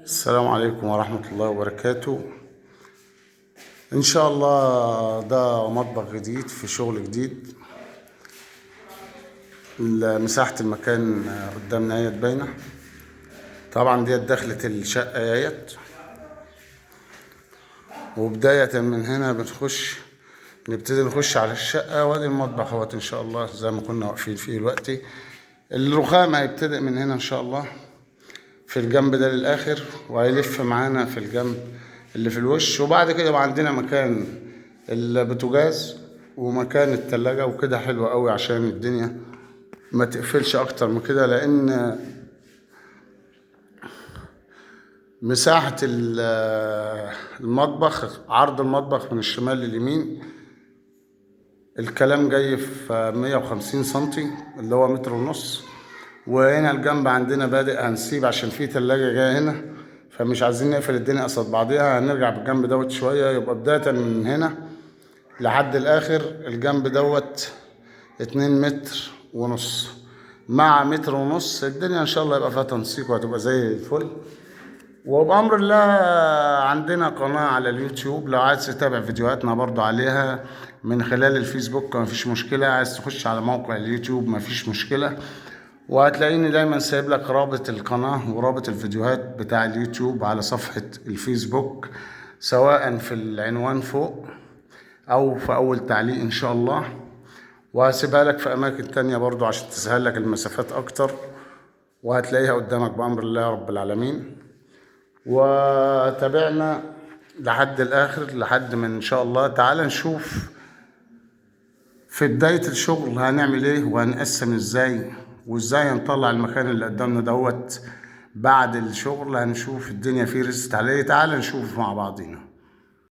السلام عليكم ورحمة الله وبركاته. إن شاء الله ده مطبخ جديد في شغل جديد. مساحة المكان قدامنا اهيت باينة. طبعا ديت دخلة الشقة اهيت، وبداية من هنا نبتدي نخش على الشقة، وادي المطبخ اهوت إن شاء الله زي ما كنا واقفين فيه دلوقتي. الرخام هيبتدئ من هنا إن شاء الله في الجنب ده للآخر، وهيلف معانا في الجنب اللي في الوش، وبعد كده يبقى عندنا مكان البوتاجاز ومكان التلاجة وكده. حلو قوي عشان الدنيا ما تقفلش اكتر من كده، لان مساحة المطبخ، عرض المطبخ من الشمال لليمين الكلام جاي في 150 سنتي اللي هو متر ونص. وهنا الجنب عندنا بادئ هنسيب عشان في تلاجة جاية هنا، فمش عايزين نقفل الدنيا قصاد بعضيها. هنرجع بالجنب دوت شوية، يبقى بداية من هنا لحد الآخر الجنب دوت 2 متر ونص مع متر ونص. الدنيا إن شاء الله يبقى فيها تنسيق وهتبقى زي الفل. وبأمر الله عندنا قناة على اليوتيوب، لو عايز تتابع فيديوهاتنا برضو عليها من خلال الفيسبوك مفيش مشكلة. عايز تخش على موقع اليوتيوب مفيش مشكلة، وهتلاقيني دايما سايب لك رابط القناة ورابط الفيديوهات بتاع اليوتيوب على صفحة الفيسبوك، سواء في العنوان فوق او في اول تعليق ان شاء الله. وهسيبها لك في اماكن تانية برضو عشان تسهل لك المسافات اكتر، وهتلاقيها قدامك بأمر الله رب العالمين. وتابعنا لحد الاخر، لحد من ان شاء الله. تعال نشوف في بداية الشغل هنعمل ايه، وهنقسم ازاي، وازاي هنطلع المكان اللي قدامنا دوت. بعد الشغل هنشوف الدنيا فيه رست عليه. تعال نشوف مع بعضينا.